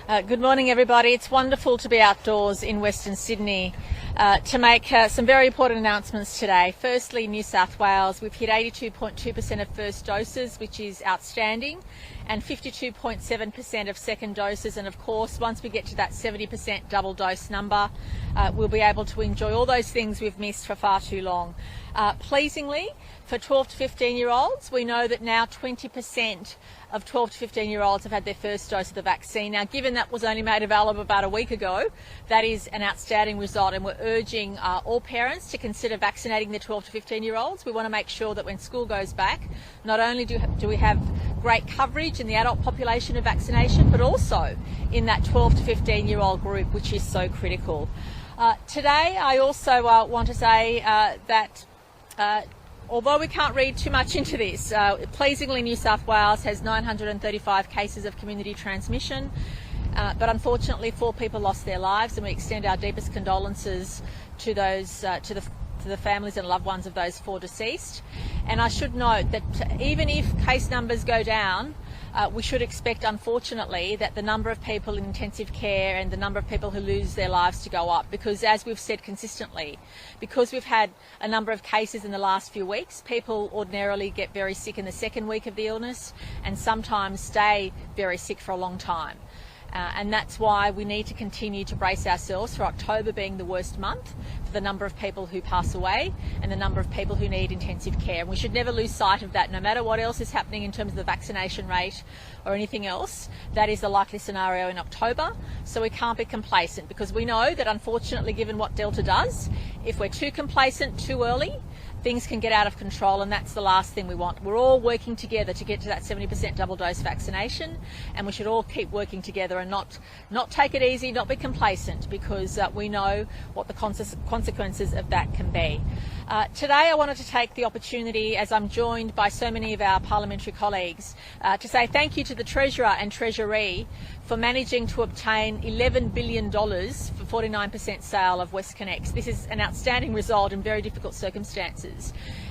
Good morning, everybody. It's wonderful to be outdoors in Western Sydney to make some very important announcements today. Firstly, New South Wales, we've hit 82.2% of first doses, which is outstanding, and 52.7% of second doses. And of course, once we get to that 70% double dose number, we'll be able to enjoy all those things we've missed for far too long. Pleasingly, for 12 to 15-year-olds, we know that now 20% of 12 to 15-year-olds have had their first dose of the vaccine. Now, given that was only made available about a week ago, that is an outstanding result, and we're urging all parents to consider vaccinating their 12 to 15-year-olds. We want to make sure that when school goes back, not only do we have great coverage in the adult population of vaccination, but also in that 12 to 15-year-old group, which is so critical. Today, I also want to say that although we can't read too much into this, pleasingly New South Wales has 935 cases of community transmission, but unfortunately 4 people lost their lives, and we extend our deepest condolences to those to the families and loved ones of those 4 deceased. And I should note that even if case numbers go down, we should expect, unfortunately, that the number of people in intensive care and the number of people who lose their lives to go up, because as we've said consistently, because we've had a number of cases in the last few weeks, people ordinarily get very sick in the second week of the illness and sometimes stay very sick for a long time. And that's why we need to continue to brace ourselves for October being the worst month for the number of people who pass away and the number of people who need intensive care. And we should never lose sight of that, no matter what else is happening in terms of the vaccination rate or anything else. That is the likely scenario in October. So we can't be complacent, because we know that, unfortunately, given what Delta does, if we're too complacent too early, things can get out of control, and that's the last thing we want. We're all working together to get to that 70% double dose vaccination, and we should all keep working together and not take it easy, not be complacent, because we know what the consequences of that can be. Today I wanted to take the opportunity, as I'm joined by so many of our parliamentary colleagues, to say thank you to the Treasurer and Treasuree for managing to obtain $11 billion for 49% sale of WestConnex. This is an outstanding result in very difficult circumstances,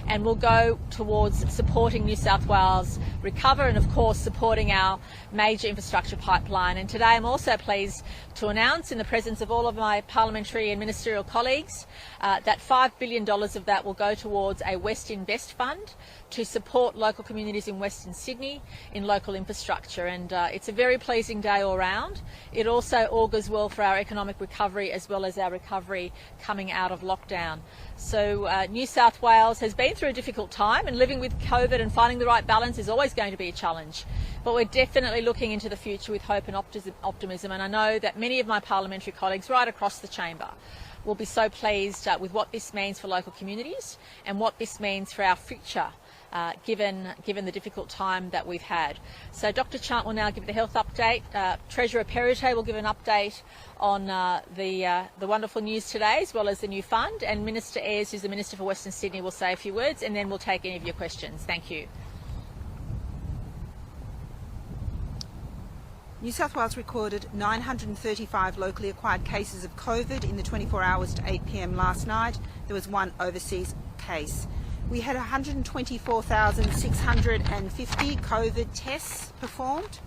and will go towards supporting New South Wales recover and, of course, supporting our major infrastructure pipeline. And today I'm also pleased to announce, in the presence of all of my parliamentary and ministerial colleagues, that $5 billion of that will go towards a West Invest Fund to support local communities in Western Sydney in local infrastructure. And it's a very pleasing day all round. It also augurs well for our economic recovery as well as our recovery coming out of lockdown. So New South Wales has been through a difficult time, and living with COVID and finding the right balance is always going to be a challenge. But we're definitely looking into the future with hope and optimism, and I know that many of my parliamentary colleagues right across the chamber will be so pleased with what this means for local communities and what this means for our future, given the difficult time that we've had. So Dr. Chant will now give the health update. Treasurer Perrotte will give an update on the wonderful news today, as well as the new fund, and Minister Ayres, who's the Minister for Western Sydney, will say a few words, and then we'll take any of your questions. Thank you. New South Wales recorded 935 locally acquired cases of COVID in the 24 hours to 8 p.m. last night. There was 1 overseas case. We had 124,650 COVID tests performed.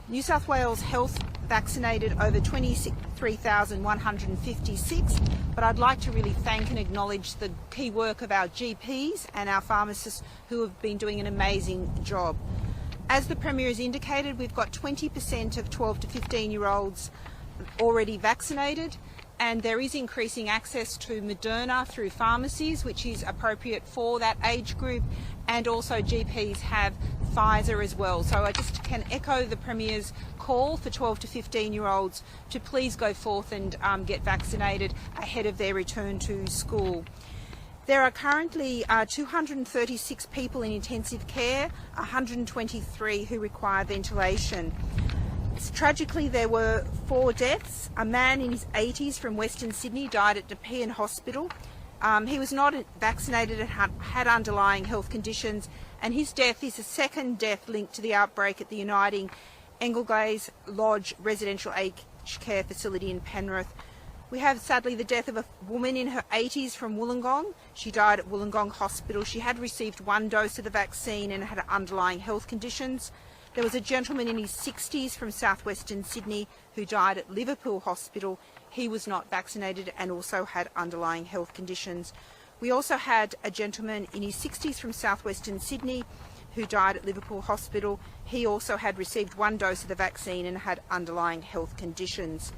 New South Wales Health vaccinated over 23,156, but I'd like to really thank and acknowledge the key work of our GPs and our pharmacists, who have been doing an amazing job. As the Premier has indicated, we've got 20% of 12 to 15-year-olds already vaccinated, and there is increasing access to Moderna through pharmacies, which is appropriate for that age group, and also GPs have Pfizer as well. So I just can echo the Premier's call for 12 to 15-year-olds to please go forth and get vaccinated ahead of their return to school. There are currently 236 people in intensive care, 123 who require ventilation. Tragically, there were 4 deaths. A man in his 80s from Western Sydney died at Nepean Hospital. He was not vaccinated and had underlying health conditions, and his death is the second death linked to the outbreak at the Uniting Engleglaze Lodge residential aged care facility in Perrotte. We have, sadly, the death of a woman in her 80s from Wollongong. She died at Wollongong Hospital. She had received 1 dose of the vaccine and had underlying health conditions. There was a gentleman in his 60s from southwestern Sydney who died at Liverpool Hospital. He was not vaccinated and also had underlying health conditions. We also had a gentleman in his 60s from southwestern Sydney who died at Liverpool Hospital. He also had received 1 dose of the vaccine and had underlying health conditions.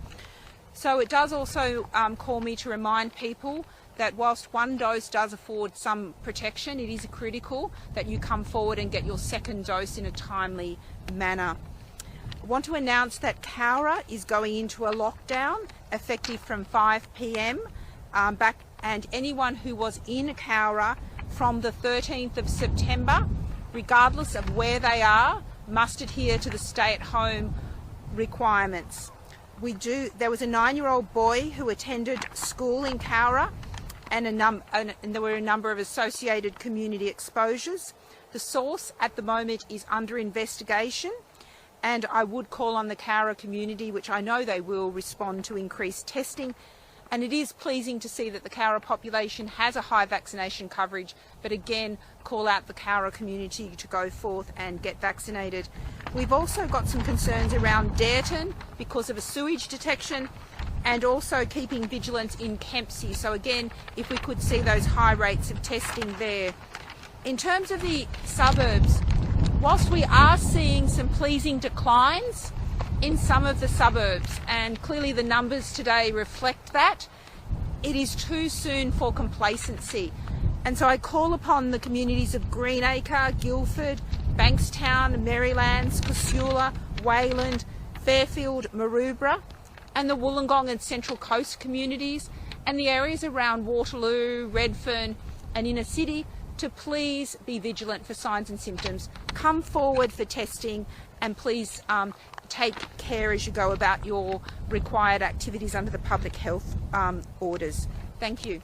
So it does also call me to remind people that whilst 1 dose does afford some protection, it is critical that you come forward and get your 2nd dose in a timely manner. I want to announce that Cowra is going into a lockdown effective from 5 p.m. And anyone who was in Cowra from the 13th of September, regardless of where they are, must adhere to the stay-at-home requirements. There was a 9-year-old boy who attended school in Cowra, and there were a number of associated community exposures. The source at the moment is under investigation, and I would call on the Cowra community, which I know they will, respond to increased testing. And it is pleasing to see that the Cowra population has a high vaccination coverage, but again, call out the Cowra community to go forth and get vaccinated. We've also got some concerns around Dareton because of a sewage detection, and also keeping vigilance in Kempsey. So again, if we could see those high rates of testing there. In terms of the suburbs, whilst we are seeing some pleasing declines in some of the suburbs, and clearly the numbers today reflect that, it is too soon for complacency. And so I call upon the communities of Greenacre, Guildford, Bankstown, Merrylands, Casula, Wayland, Fairfield, Maroubra, and the Wollongong and Central Coast communities, and the areas around Waterloo, Redfern and Inner City, to please be vigilant for signs and symptoms. Come forward for testing, and please take care as you go about your required activities under the public health orders. Thank you.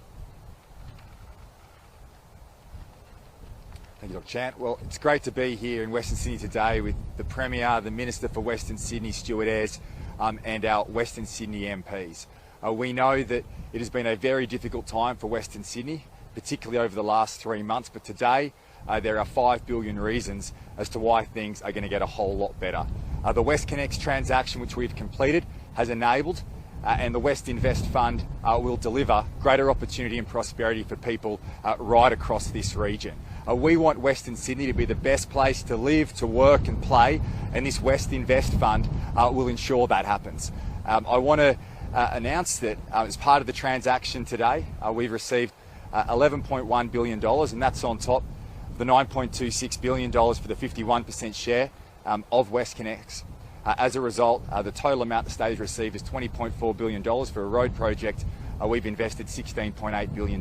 Thank you, Dr. Chant. Well, it's great to be here in Western Sydney today with the Premier, the Minister for Western Sydney, Stuart Ayres, and our Western Sydney MPs. We know that it has been a very difficult time for Western Sydney, particularly over the last 3 months, but today there are 5 billion reasons as to why things are going to get a whole lot better. The WestConnex transaction, which we've completed, has enabled and the West Invest Fund will deliver greater opportunity and prosperity for people right across this region. We want Western Sydney to be the best place to live, to work and play, and this West Invest Fund will ensure that happens. I want to announce that as part of the transaction today, we've received $11.1 billion, and that's on top of the $9.26 billion for the 51% share of WestConnex. As a result, the total amount the state has received is $20.4 billion for a road project we've invested $16.8 billion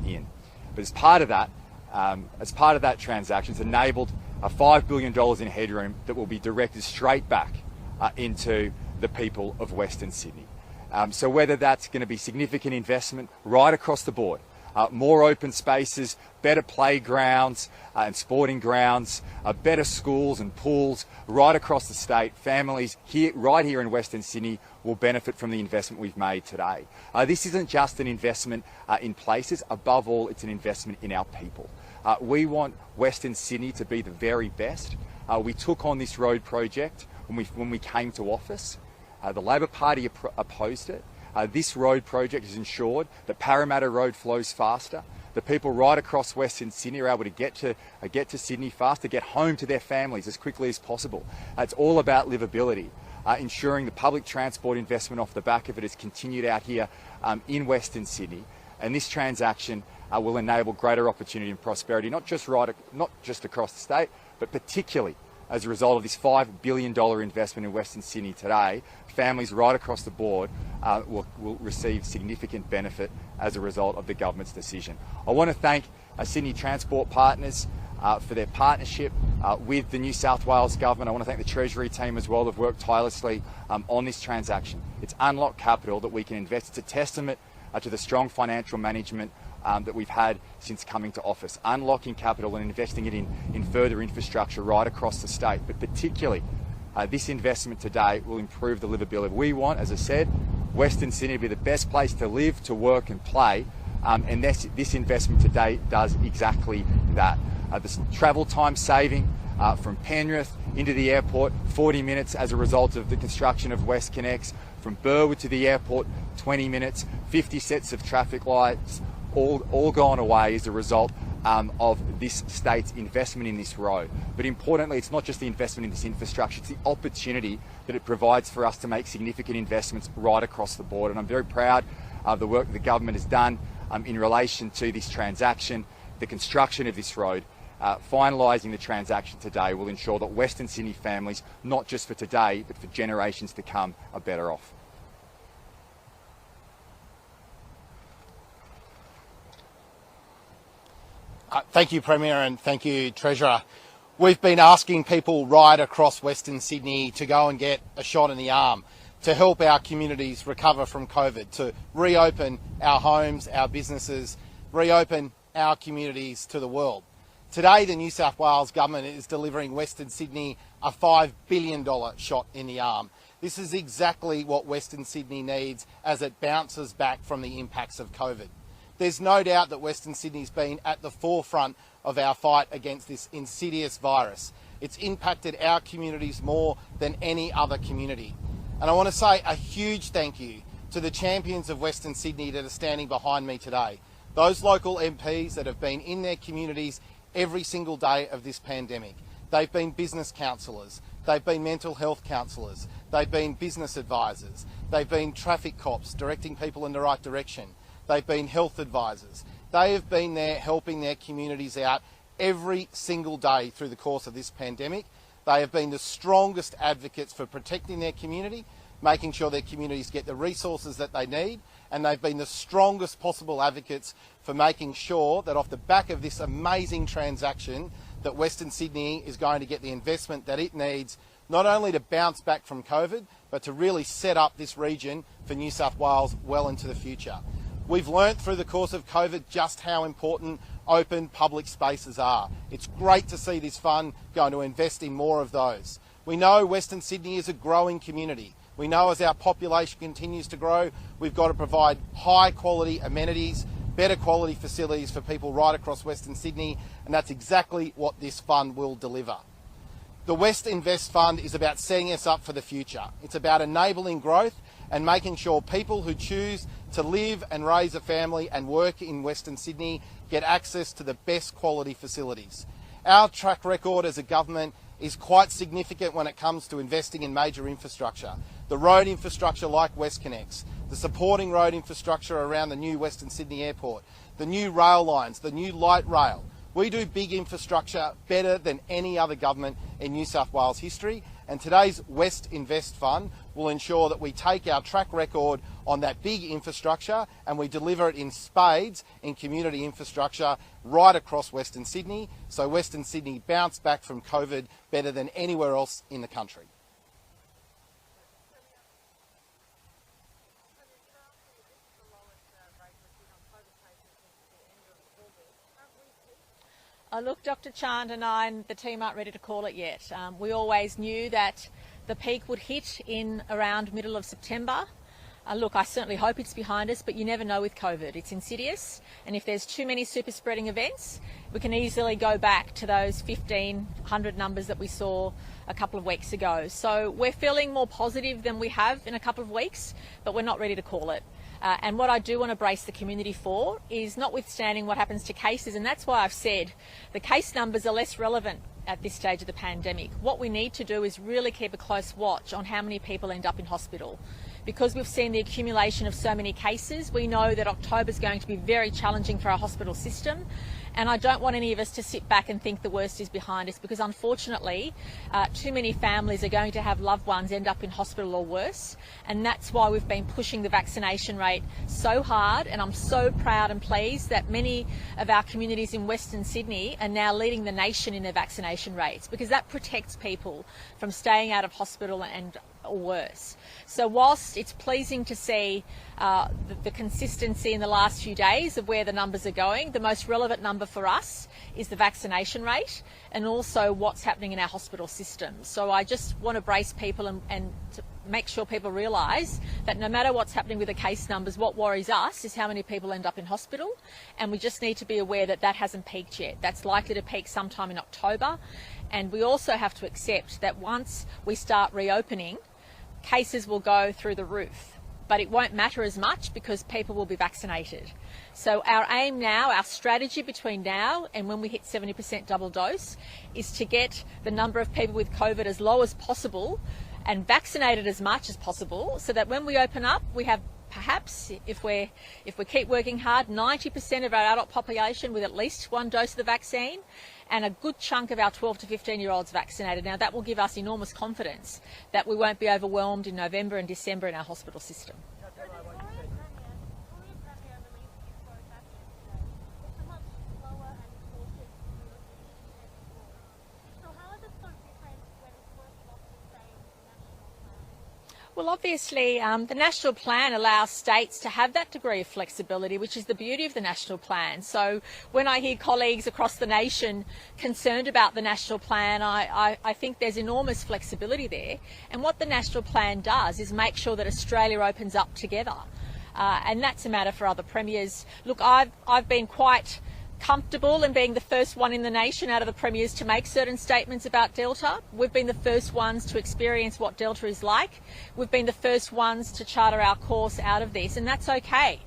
in. But as part of that transaction, it's enabled $5 billion in headroom that will be directed straight back into the people of Western Sydney. So whether that's going to be significant investment right across the board, more open spaces, better playgrounds and sporting grounds, better schools and pools right across the state, families right here in Western Sydney will benefit from the investment we've made today. This isn't just an investment in places, above all it's an investment in our people. We want Western Sydney to be the very best. We took on this road project when we came to office. The Labor Party opposed it. This road project has ensured that Parramatta Road flows faster. The people right across Western Sydney are able to get to Sydney faster, get home to their families as quickly as possible. It's all about livability, ensuring the public transport investment off the back of it has continued out here in Western Sydney. And this transaction will enable greater opportunity and prosperity, not just across the state, but particularly as a result of this $5 billion investment in Western Sydney today. Families right across the board will receive significant benefit as a result of the government's decision. I want to thank Sydney Transport Partners for their partnership with the New South Wales Government. I want to thank the Treasury team as well. They've worked tirelessly on this transaction. It's unlocked capital that we can invest. It's a testament to the strong financial management that we've had since coming to office, unlocking capital and investing it in further infrastructure right across the state. But particularly, this investment today will improve the livability. We want, as I said, Western Sydney to be the best place to live, to work and play, and this investment today does exactly that. The travel time saving from Penrith into the airport, 40 minutes as a result of the construction of WestConnex. From Burwood to the airport, 20 minutes, 50 sets of traffic lights, all gone away as a result of this state's investment in this road. But importantly, it's not just the investment in this infrastructure, it's the opportunity that it provides for us to make significant investments right across the board. And I'm very proud of the work that the government has done in relation to this transaction. The construction of this road, finalising the transaction today, will ensure that Western Sydney families, not just for today, but for generations to come, are better off. Thank you, Premier, and thank you, Treasurer. We've been asking people right across Western Sydney to go and get a shot in the arm to help our communities recover from COVID, to reopen our homes, our businesses, reopen our communities to the world. Today, the New South Wales Government is delivering Western Sydney a $5 billion shot in the arm. This is exactly what Western Sydney needs as it bounces back from the impacts of COVID. There's no doubt that Western Sydney's been at the forefront of our fight against this insidious virus. It's impacted our communities more than any other community. And I want to say a huge thank you to the champions of Western Sydney that are standing behind me today. Those local MPs that have been in their communities every single day of this pandemic. They've been business counsellors, they've been mental health counsellors, they've been business advisors, they've been traffic cops directing people in the right direction. They've been health advisors. They have been there helping their communities out every single day through the course of this pandemic. They have been the strongest advocates for protecting their community, making sure their communities get the resources that they need, and they've been the strongest possible advocates for making sure that off the back of this amazing transaction that Western Sydney is going to get the investment that it needs, not only to bounce back from COVID, but to really set up this region for New South Wales well into the future. We've learnt through the course of COVID just how important open public spaces are. It's great to see this fund going to invest in more of those. We know Western Sydney is a growing community. We know as our population continues to grow, we've got to provide high quality amenities, better quality facilities for people right across Western Sydney, and that's exactly what this fund will deliver. The West Invest Fund is about setting us up for the future. It's about enabling growth and making sure people who choose to live and raise a family and work in Western Sydney get access to the best quality facilities. Our track record as a government is quite significant when it comes to investing in major infrastructure. The road infrastructure like WestConnex, the supporting road infrastructure around the new Western Sydney Airport, the new rail lines, the new light rail. We do big infrastructure better than any other government in New South Wales history, and today's West Invest Fund will ensure that we take our track record on that big infrastructure and we deliver it in spades in community infrastructure right across Western Sydney, so Western Sydney bounce back from COVID better than anywhere else in the country. Look, Dr. Chant and I and the team aren't ready to call it yet. We always knew that the peak would hit in around middle of September. Look, I certainly hope it's behind us, but you never know with COVID. It's insidious, and if there's too many super spreading events, we can easily go back to those 1,500 numbers that we saw a couple of weeks ago. So we're feeling more positive than we have in a couple of weeks, but we're not ready to call it. And what I do want to brace the community for is notwithstanding what happens to cases, and that's why I've said the case numbers are less relevant at this stage of the pandemic. What we need to do is really keep a close watch on how many people end up in hospital. Because we've seen the accumulation of so many cases, we know that October is going to be very challenging for our hospital system. And I don't want any of us to sit back and think the worst is behind us, because unfortunately, too many families are going to have loved ones end up in hospital or worse. And that's why we've been pushing the vaccination rate so hard. And I'm so proud and pleased that many of our communities in Western Sydney are now leading the nation in their vaccination rates, because that protects people from staying out of hospital or worse. So whilst it's pleasing to see the consistency in the last few days of where the numbers are going, the most relevant number for us is the vaccination rate and also what's happening in our hospital system. So I just want to brace people and make sure people realise that no matter what's happening with the case numbers, what worries us is how many people end up in hospital, and we just need to be aware that that hasn't peaked yet. That's likely to peak sometime in October, and we also have to accept that once we start reopening, cases will go through the roof. But it won't matter as much because people will be vaccinated. So our aim now, our strategy between now and when we hit 70% double dose, is to get the number of people with COVID as low as possible and vaccinated as much as possible, so that when we open up, we have perhaps, if we keep working hard, 90% of our adult population with at least one dose of the vaccine, and a good chunk of our 12 to 15-year-olds vaccinated. Now, that will give us enormous confidence that we won't be overwhelmed in November and December in our hospital system. Well, obviously, the National Plan allows states to have that degree of flexibility, which is the beauty of the National Plan. So when I hear colleagues across the nation concerned about the National Plan, I think there's enormous flexibility there. And what the National Plan does is make sure that Australia opens up together. And that's a matter for other premiers. Look, I've been quite comfortable in being the first one in the nation out of the premiers to make certain statements about Delta. We've been the first ones to experience what Delta is like. We've been the first ones to charter our course out of this, and that's okay.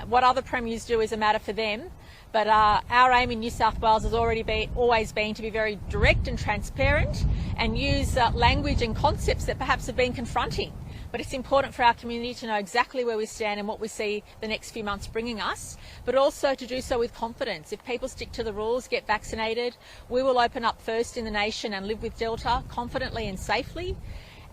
What other premiers do is a matter for them, but our aim in New South Wales has always been to be very direct and transparent and use language and concepts that perhaps have been confronting. But it's important for our community to know exactly where we stand and what we see the next few months bringing us, but also to do so with confidence. If people stick to the rules, get vaccinated, we will open up first in the nation and live with Delta confidently and safely,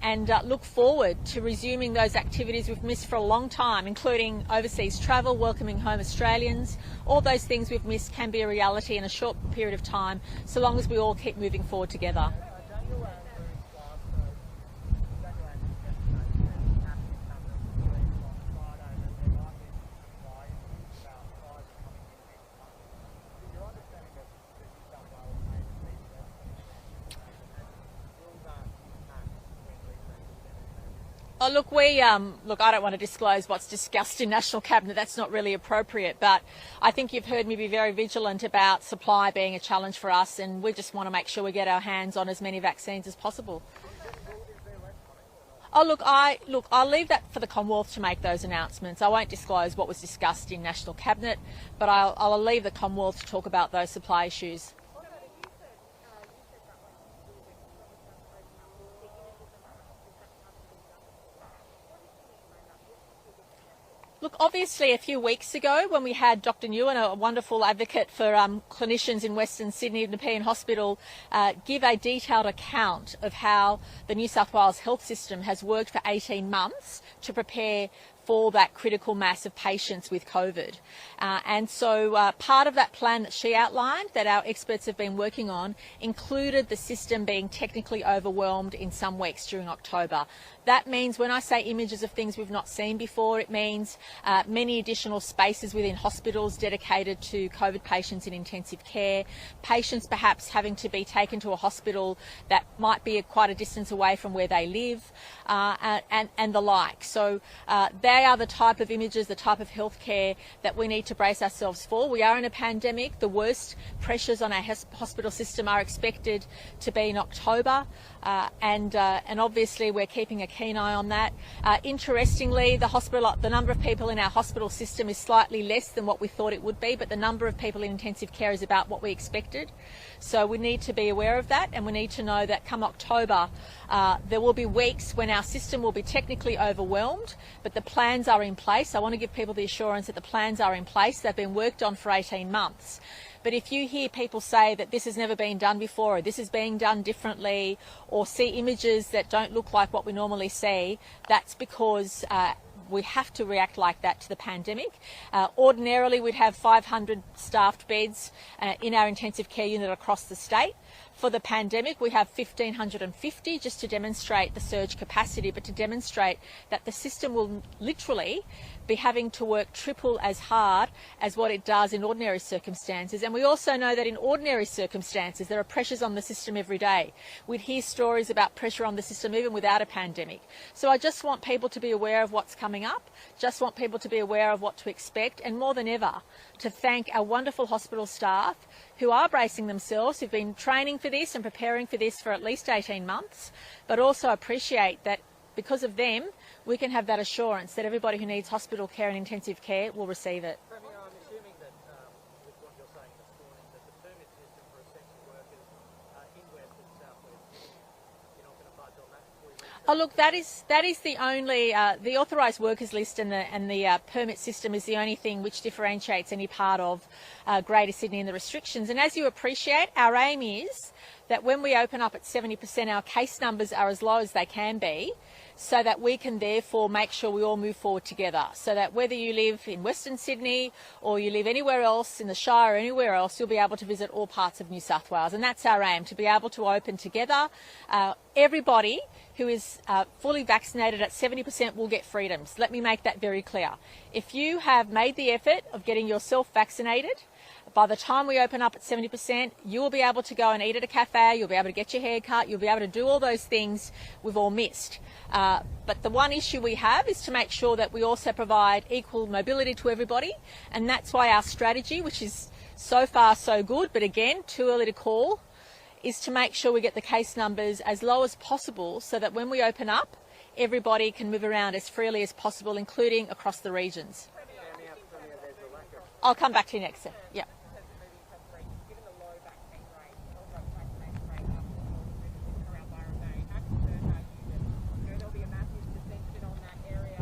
and look forward to resuming those activities we've missed for a long time, including overseas travel, welcoming home Australians. All those things we've missed can be a reality in a short period of time, so long as we all keep moving forward together. Oh, look, I don't want to disclose what's discussed in National Cabinet. That's not really appropriate. But I think you've heard me be very vigilant about supply being a challenge for us, and we just want to make sure we get our hands on as many vaccines as possible. Oh, look, I'll leave that for the Commonwealth to make those announcements. I won't disclose what was discussed in National Cabinet, but I'll leave the Commonwealth to talk about those supply issues. Look, obviously a few weeks ago when we had Dr Nguyen, a wonderful advocate for clinicians in Western Sydney Nepean Hospital, give a detailed account of how the New South Wales health system has worked for 18 months to prepare for that critical mass of patients with COVID. And so part of that plan that she outlined that our experts have been working on included the system being technically overwhelmed in some weeks during October. That means when I say images of things we've not seen before, it means many additional spaces within hospitals dedicated to COVID patients in intensive care, patients perhaps having to be taken to a hospital that might be quite a distance away from where they live, and the like. So they are the type of images, the type of healthcare that we need to brace ourselves for. We are in a pandemic. The worst pressures on our hospital system are expected to be in October, and obviously we're keeping a keen eye on that. Interestingly, the number of people in our hospital system is slightly less than what we thought it would be, but the number of people in intensive care is about what we expected. So we need to be aware of that, and we need to know that come October, there will be weeks when our system will be technically overwhelmed, but the plans are in place. I want to give people the assurance that the plans are in place. They've been worked on for 18 months. But if you hear people say that this has never been done before, or this is being done differently, or see images that don't look like what we normally see, that's because we have to react like that to the pandemic. Ordinarily, we'd have 500 staffed beds in our intensive care unit across the state. For the pandemic, we have 1,550 just to demonstrate the surge capacity, but to demonstrate that the system will literally be having to work triple as hard as what it does in ordinary circumstances. And we also know that in ordinary circumstances, there are pressures on the system every day. We'd hear stories about pressure on the system even without a pandemic. So I just want people to be aware of what's coming up, just want people to be aware of what to expect, and more than ever, to thank our wonderful hospital staff who are bracing themselves, who've been training for this and preparing for this for at least 18 months, but also appreciate that because of them, we can have that assurance that everybody who needs hospital care and intensive care will receive it. Premier, I'm assuming that with what you're saying this morning, that the permit system for essential workers in West and South West, you're not going to budge on that before you reach Oh, look, that is the only the authorised workers list and the permit system is the only thing which differentiates any part of Greater Sydney and the restrictions. And as you appreciate, our aim is that when we open up at 70%, our case numbers are as low as they can be, so that we can therefore make sure we all move forward together. So that whether you live in Western Sydney or you live anywhere else in the Shire or anywhere else, you'll be able to visit all parts of New South Wales. And that's our aim, to be able to open together. Everybody who is fully vaccinated at 70% will get freedoms. Let me make that very clear. If you have made the effort of getting yourself vaccinated, by the time we open up at 70%, you will be able to go and eat at a cafe, you'll be able to get your hair cut, you'll be able to do all those things we've all missed. But the one issue we have is to make sure that we also provide equal mobility to everybody, and that's why our strategy, which is so far so good, but again, too early to call, is to make sure we get the case numbers as low as possible so that when we open up, everybody can move around as freely as possible, including across the regions. I'll come back to you next. Yeah. Given the low vaccine rate, or vaccination rate around Byron Bay, how concerned are you that there'll be a massive dissension on that area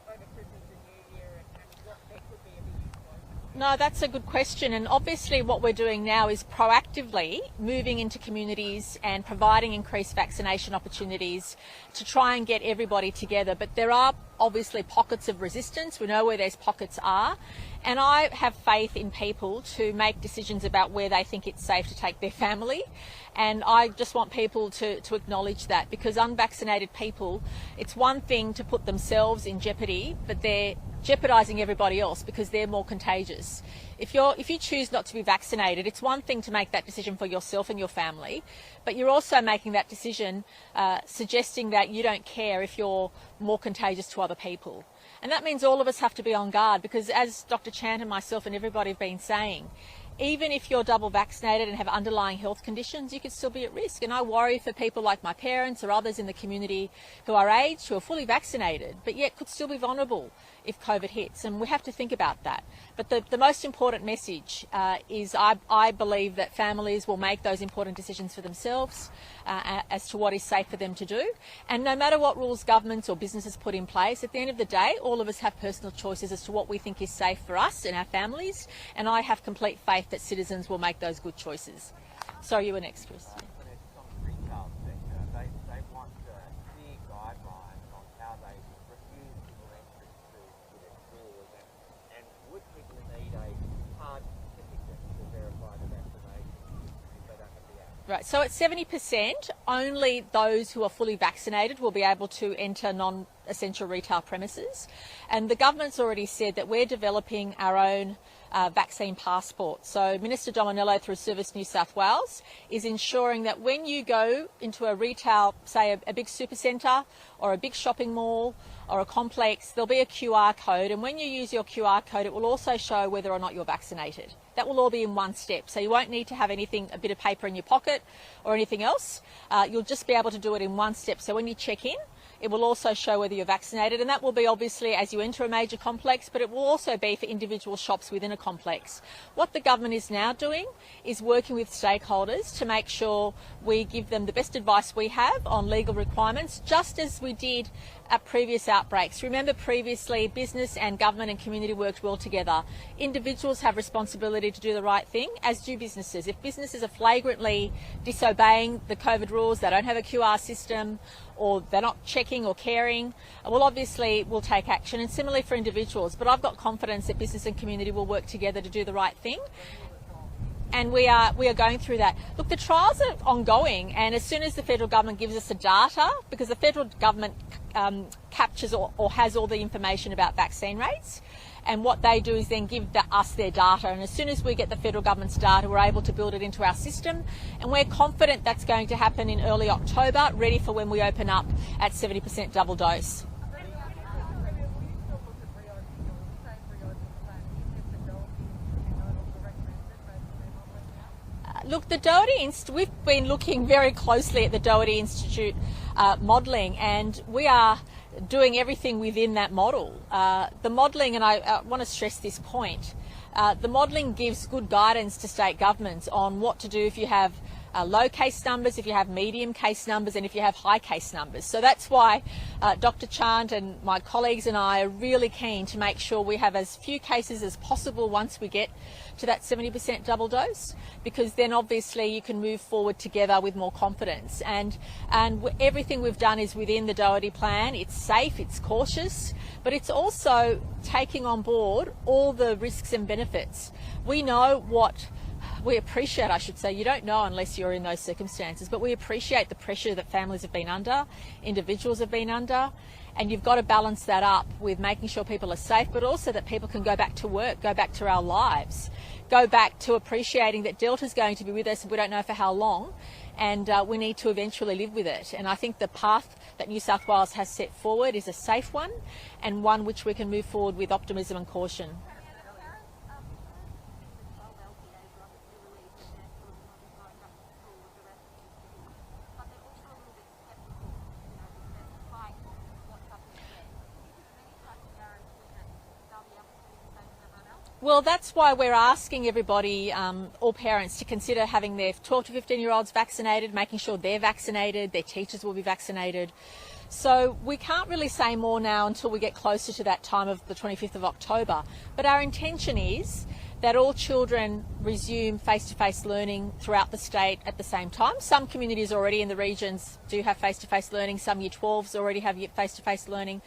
over Christmas and New Year, and what there could be a big issue? No, that's a good question. And obviously what we're doing now is proactively moving into communities and providing increased vaccination opportunities to try and get everybody together. But there are obviously pockets of resistance. We know where those pockets are. And I have faith in people to make decisions about where they think it's safe to take their family. And I just want people to acknowledge that, because unvaccinated people, it's one thing to put themselves in jeopardy, but they're jeopardising everybody else because they're more contagious. If you choose not to be vaccinated, it's one thing to make that decision for yourself and your family, but you're also making that decision suggesting that you don't care if you're more contagious to other people. And that means all of us have to be on guard, because as Dr. Chant and myself and everybody have been saying, even if you're double vaccinated and have underlying health conditions, you could still be at risk. And I worry for people like my parents or others in the community who are aged, who are fully vaccinated, but yet could still be vulnerable if COVID hits. And we have to think about that. But the most important message is I believe that families will make those important decisions for themselves as to what is safe for them to do. And no matter what rules governments or businesses put in place, at the end of the day, all of us have personal choices as to what we think is safe for us and our families. And I have complete faith that citizens will make those good choices. Sorry, you were next, Chris. From the retail sector, they want clear guidelines on how they refuse people entry to their stores, and would people need a hard certificate to verify the vaccination if they don't have the app? Right, so at 70%, only those who are fully vaccinated will be able to enter non-essential retail premises. And the government's already said that we're developing our own vaccine passport. So Minister Dominic, through Service New South Wales, is ensuring that when you go into a retail, say a big supercentre or a big shopping mall or a complex, there'll be a QR code, and when you use your QR code, it will also show whether or not you're vaccinated. That will all be in one step, so you won't need to have anything, a bit of paper in your pocket or anything else. You'll just be able to do it in one step. So when you check in, it will also show whether you're vaccinated, and that will be obviously as you enter a major complex, but it will also be for individual shops within a complex. What the government is now doing is working with stakeholders to make sure we give them the best advice we have on legal requirements, just as we did at previous outbreaks. Remember, previously business and government and community worked well together. Individuals have responsibility to do the right thing, as do businesses. If businesses are flagrantly disobeying the COVID rules, they don't have a QR system, or they're not checking or caring, well, obviously we'll take action. And similarly for individuals. But I've got confidence that business and community will work together to do the right thing. And we are going through that. Look, the trials are ongoing, and as soon as the federal government gives us the data, because the federal government captures or has all the information about vaccine rates, and what they do is then give us their data, and as soon as we get the federal government's data, we're able to build it into our system, and we're confident that's going to happen in early October, ready for when we open up at 70% double dose. Look, the Doherty we've been looking very closely at the Doherty Institute modelling, and we are doing everything within that model. The modelling, and I want to stress this point, the modelling gives good guidance to state governments on what to do if you have low case numbers, if you have medium case numbers, and if you have high case numbers. So that's why Dr. Chant and my colleagues and I are really keen to make sure we have as few cases as possible once we get to that 70% double dose, because then obviously you can move forward together with more confidence. And everything we've done is within the Doherty plan. It's safe, it's cautious, but it's also taking on board all the risks and benefits. We know we appreciate, I should say, you don't know unless you're in those circumstances, but we appreciate the pressure that families have been under, individuals have been under, and you've got to balance that up with making sure people are safe, but also that people can go back to work, go back to our lives, go back to appreciating that Delta's going to be with us, we don't know for how long, and we need to eventually live with it. And I think the path that New South Wales has set forward is a safe one, and one which we can move forward with optimism and caution. Well, that's why we're asking everybody, all parents, to consider having their 12 to 15-year-olds vaccinated, making sure they're vaccinated, their teachers will be vaccinated. So we can't really say more now until we get closer to that time of the 25th of October. But our intention is that all children resume face-to-face learning throughout the state at the same time. Some communities already in the regions do have face-to-face learning. Some Year 12s already have face-to-face learning.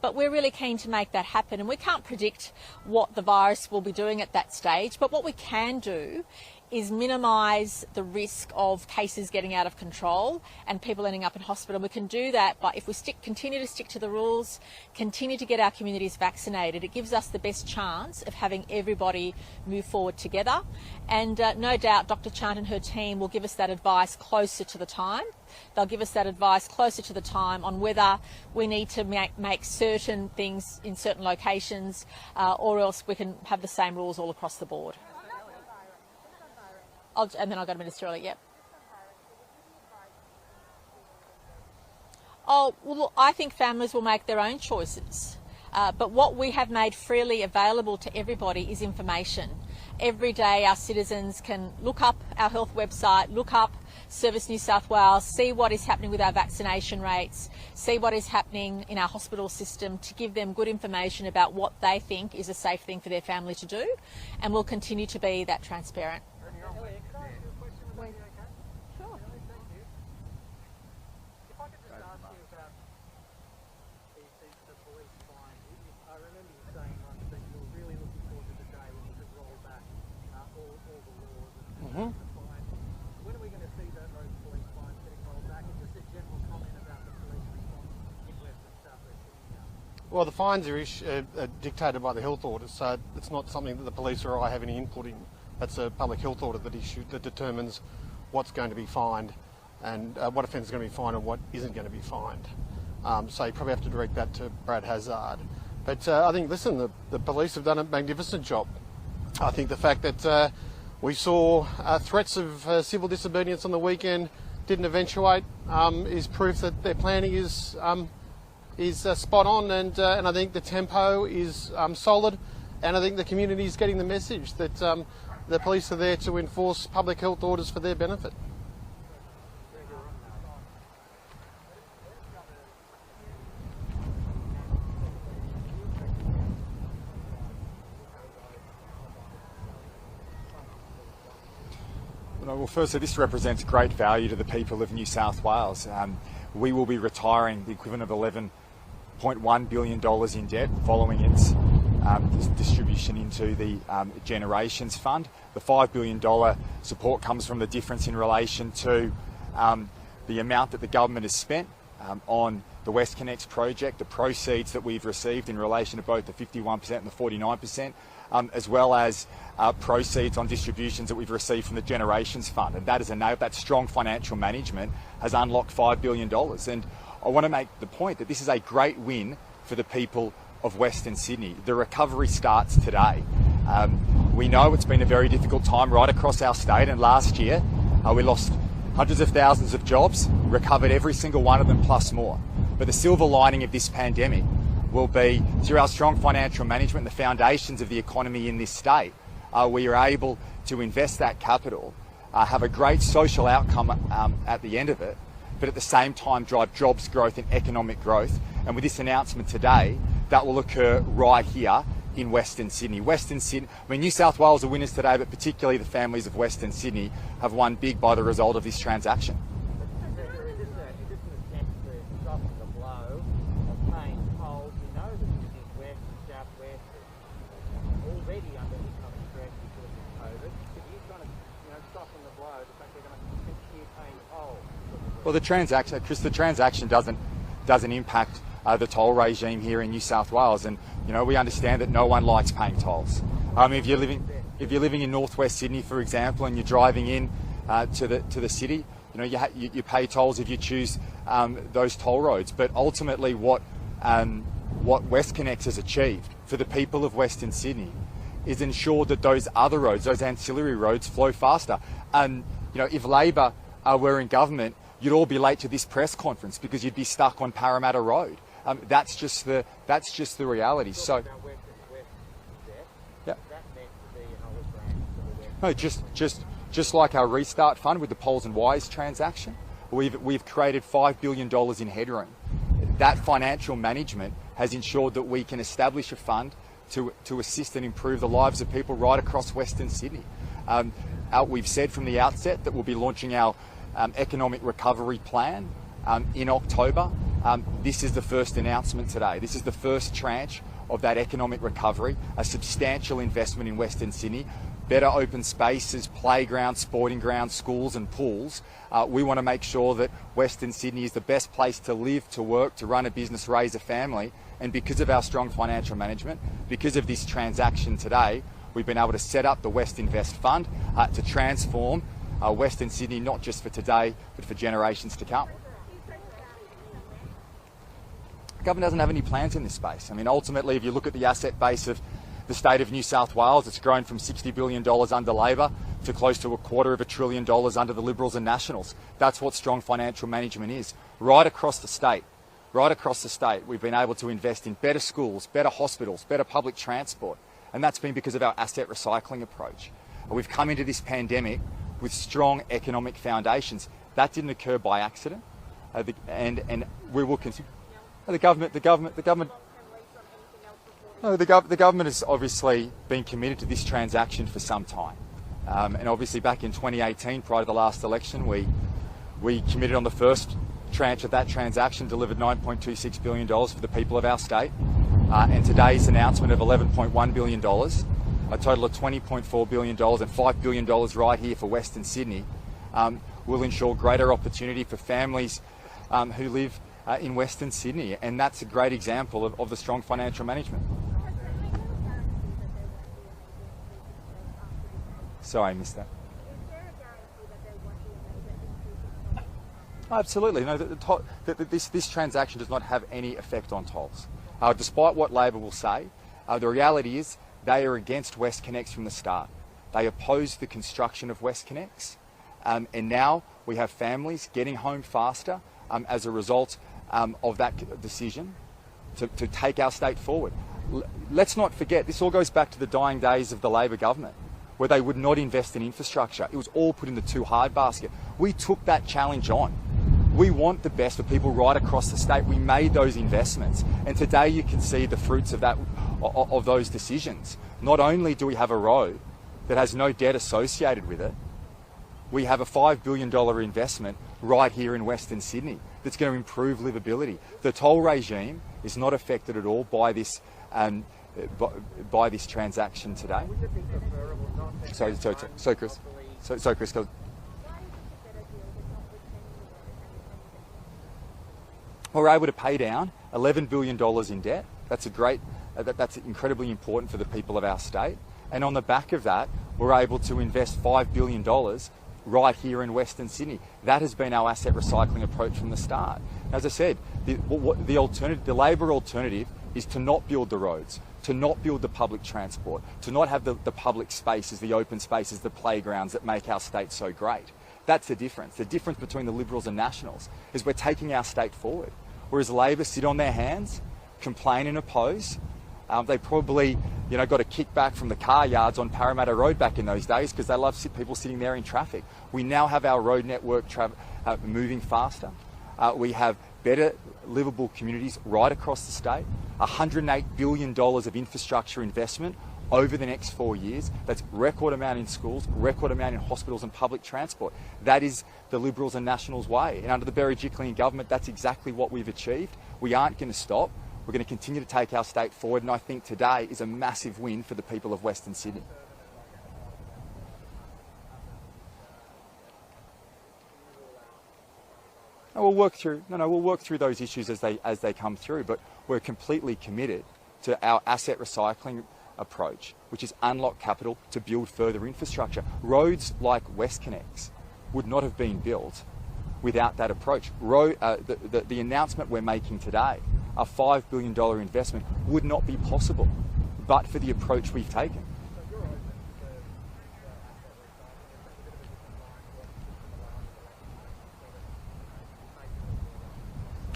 But we're really keen to make that happen, and we can't predict what the virus will be doing at that stage, but what we can do is minimise the risk of cases getting out of control and people ending up in hospital. We can do that by, if we continue to stick to the rules, continue to get our communities vaccinated, it gives us the best chance of having everybody move forward together. And no doubt Dr. Chant and her team will give us that advice closer to the time. They'll give us that advice closer to the time on whether we need to make certain things in certain locations or else we can have the same rules all across the board. And then I'll go to ministerial, yep. Oh, well, I think families will make their own choices. But what we have made freely available to everybody is information. Every day our citizens can look up our health website, look up Service New South Wales, see what is happening with our vaccination rates, see what is happening in our hospital system, to give them good information about what they think is a safe thing for their family to do. And we'll continue to be that transparent. When are we going to see those police fines getting rolled back, and just a general comment about the police response in West and South West Sydney? Well, the fines are dictated by the health orders, so it's not something that the police or I have any input in. That's a public health order that determines what's going to be fined and what offence is going to be fined and what isn't going to be fined. So you probably have to direct that to Brad Hazard. But I think, listen, the police have done a magnificent job. I think the fact that we saw threats of civil disobedience on the weekend didn't eventuate is proof that their planning is spot on, and I think the tempo is solid, and I think the community is getting the message that the police are there to enforce public health orders for their benefit. Well, firstly, this represents great value to the people of New South Wales. We will be retiring the equivalent of $11.1 billion in debt following its distribution into the Generations Fund. The $5 billion support comes from the difference in relation to the amount that the government has spent on the WestConnex project, the proceeds that we've received in relation to both the 51% and the 49%, as well as proceeds on distributions that we've received from the Generations Fund. And that has enabled, that strong financial management has unlocked $5 billion. And I want to make the point that this is a great win for the people of Western Sydney. The recovery starts today. We know it's been a very difficult time right across our state, and last year we lost hundreds of thousands of jobs, recovered every single one of them plus more. But the silver lining of this pandemic will be, through our strong financial management, the foundations of the economy in this state, we are able to invest that capital, have a great social outcome at the end of it, but at the same time drive jobs growth and economic growth. And with this announcement today, that will occur right here in Western Sydney. Western Sydney, I mean, New South Wales are winners today, but particularly the families of Western Sydney have won big by the result of this transaction. Is this an attempt to soften the blow of paying tolls? You know that Sydney West and South West are already under economic stress because of COVID. Are you trying to soften the blow, the fact they're going to continue paying tolls? Well, the transaction, Chris, the transaction doesn't impact the toll regime here in New South Wales, and we understand that no one likes paying tolls. If you're living in northwest Sydney, for example, and you're driving in to the city, you pay tolls if you choose those toll roads. But ultimately, what WestConnex has achieved for the people of Western Sydney is ensure that those other roads, those ancillary roads, flow faster. And if Labor were in government, you'd all be late to this press conference because you'd be stuck on Parramatta Road. That's just the reality. So, yeah. No, just like our Restart Fund with the Poles and Wires transaction, we've created $5 billion in headroom. That financial management has ensured that we can establish a fund to assist and improve the lives of people right across Western Sydney. We've said from the outset that we'll be launching our economic recovery plan in October. This is the first announcement today. This is the first tranche of that economic recovery, a substantial investment in Western Sydney, better open spaces, playgrounds, sporting grounds, schools and pools. We want to make sure that Western Sydney is the best place to live, to work, to run a business, raise a family. And because of our strong financial management, because of this transaction today, we've been able to set up the West Invest Fund to transform Western Sydney, not just for today, but for generations to come. The government doesn't have any plans in this space. I mean, ultimately, if you look at the asset base of the state of New South Wales, it's grown from $60 billion under Labor to close to $250 billion under the Liberals and Nationals. That's what strong financial management is. Right across the state, we've been able to invest in better schools, better hospitals, better public transport. And that's been because of our asset recycling approach. We've come into this pandemic with strong economic foundations. That didn't occur by accident, and we will continue. The government has obviously been committed to this transaction for some time, and obviously back in 2018, prior to the last election, we committed on the first tranche of that transaction, delivered $9.26 billion for the people of our state, and today's announcement of $11.1 billion, a total of $20.4 billion and $5 billion right here for Western Sydney, will ensure greater opportunity for families who live in Western Sydney, and that's a great example of the strong financial management. Sorry, I missed that. Absolutely. No, this transaction does not have any effect on tolls. Despite what Labor will say, the reality is they are against WestConnex from the start. They opposed the construction of WestConnex, and now we have families getting home faster as a result of that decision to take our state forward. Let's not forget, this all goes back to the dying days of the Labor government, where they would not invest in infrastructure. It was all put in the too hard basket. We took that challenge on. We want the best for people right across the state. We made those investments, and today you can see the fruits of those decisions. Not only do we have a road that has no debt associated with it, we have a $5 billion investment right here in Western Sydney that's going to improve livability. The toll regime is not affected at all by this by this transaction today. So Chris, we're able to pay down $11 billion in debt. That's that's incredibly important for the people of our state. And on the back of that, we're able to invest $5 billion right here in Western Sydney. That has been our asset recycling approach from the start. As I said, the Labor alternative is to not build the roads, to not build the public transport, to not have the public spaces, the open spaces, the playgrounds that make our state so great. That's the difference. The difference between the Liberals and Nationals is we're taking our state forward. Whereas Labor sit on their hands, complain and oppose. They probably, got a kickback from the car yards on Parramatta Road back in those days because they love people sitting there in traffic. We now have our road network moving faster. We have better livable communities right across the state. $108 billion of infrastructure investment over the next 4 years. That's record amount in schools, record amount in hospitals and public transport. That is the Liberals and Nationals way. And under the Berejiklian government, that's exactly what we've achieved. We aren't going to stop. We're going to continue to take our state forward, and I think today is a massive win for the people of Western Sydney. We'll work through those issues as they come through, but we're completely committed to our asset recycling approach, which is unlock capital to build further infrastructure. Roads like WestConnex would not have been built without that approach. The announcement we're making today, a $5 billion investment, would not be possible but for the approach we've taken.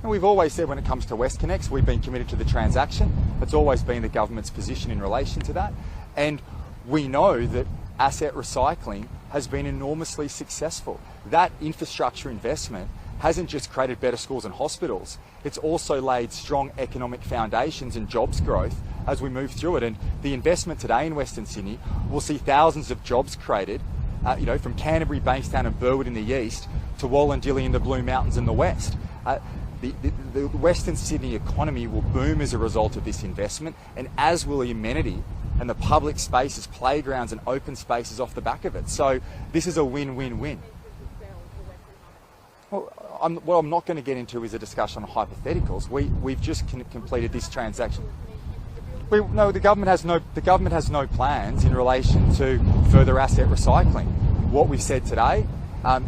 And we've always said when it comes to WestConnex, we've been committed to the transaction. It's always been the government's position in relation to that. And we know that asset recycling has been enormously successful. That infrastructure investment hasn't just created better schools and hospitals, it's also laid strong economic foundations and jobs growth as we move through it. And the investment today in Western Sydney will see thousands of jobs created, from Canterbury, Bankstown and Burwood in the east to Wallandilly in the Blue Mountains in the west. The Western Sydney economy will boom as a result of this investment, and as will the amenity and the public spaces, playgrounds and open spaces off the back of it. So this is a win-win-win. Well, what I'm not going to get into is a discussion on hypotheticals. We've just completed this transaction. The government has no plans in relation to further asset recycling. What we've said today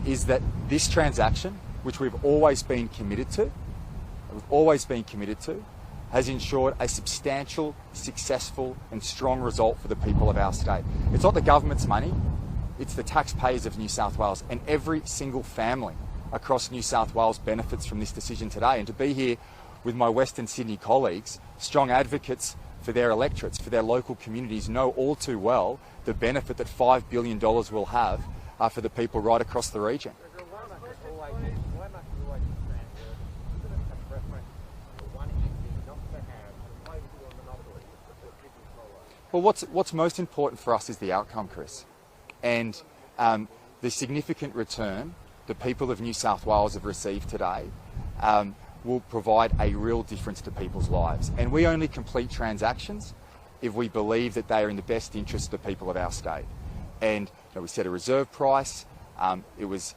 is that this transaction, which we've always been committed to, has ensured a substantial, successful and strong result for the people of our state. It's not the government's money, it's the taxpayers of New South Wales, and every single family across New South Wales benefits from this decision today. And to be here with my Western Sydney colleagues, strong advocates for their electorates, for their local communities, know all too well the benefit that $5 billion will have for the people right across the region. Well, what's most important for us is the outcome, Chris, and the significant return the people of New South Wales have received today will provide a real difference to people's lives. And we only complete transactions if we believe that they are in the best interest of the people of our state. And we set a reserve price. It was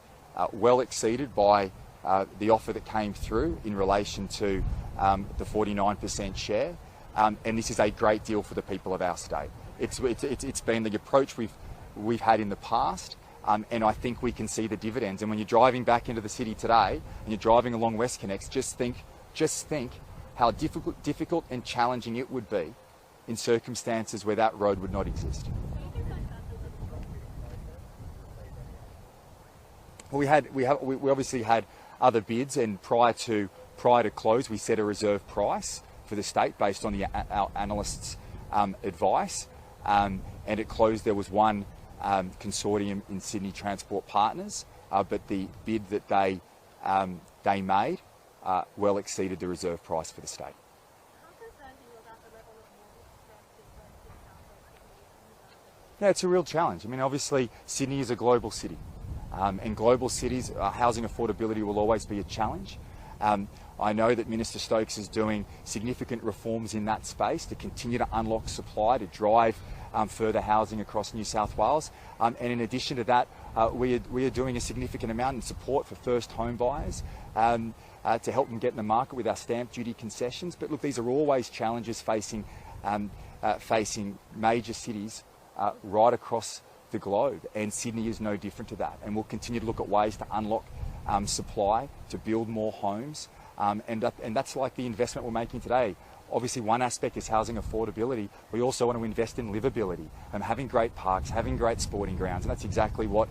well exceeded by the offer that came through in relation to the 49% share. And this is a great deal for the people of our state. It's been the approach we've had in the past, and I think we can see the dividends. And when you're driving back into the city today and you're driving along WestConnex, just think how difficult and challenging it would be in circumstances where that road would not exist. Well, we obviously had other bids, and prior to close, we set a reserve price for the state based on our analysts' advice, and at close there was one consortium in Sydney Transport Partners, but the bid that they made well exceeded the reserve price for the state. Yeah, it's a real challenge. I mean, obviously Sydney is a global city, and global cities, housing affordability will always be a challenge. I know that Minister Stokes is doing significant reforms in that space to continue to unlock supply, to drive further housing across New South Wales. And in addition to that, we are doing a significant amount in support for first home buyers to help them get in the market with our stamp duty concessions. But look, these are always challenges facing major cities right across the globe, and Sydney is no different to that. And we'll continue to look at ways to unlock supply, to build more homes, and that's like the investment we're making today. Obviously, one aspect is housing affordability. We also want to invest in livability and having great parks, having great sporting grounds, and that's exactly what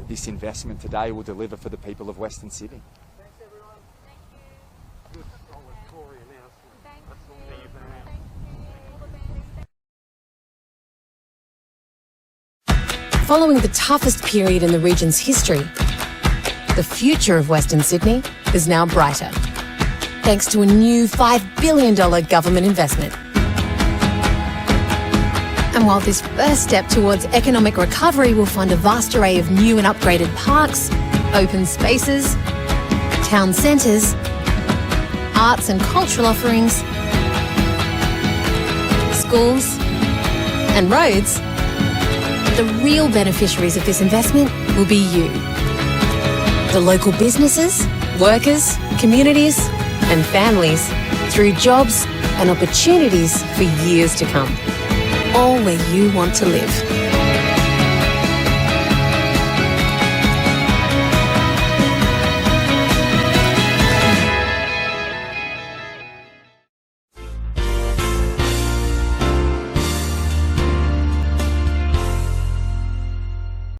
this investment today will deliver for the people of Western Sydney. Thanks, everyone. Thank you. Good. I'll let Corey announce. Thank That's all you. you, Barry. Thank you. All the best. Following the toughest period in the region's history, the future of Western Sydney is now brighter, thanks to a new $5 billion government investment. And while this first step towards economic recovery will fund a vast array of new and upgraded parks, open spaces, town centres, arts and cultural offerings, schools and roads, the real beneficiaries of this investment will be you. The local businesses, workers, communities and families, through jobs and opportunities for years to come. All where you want to live.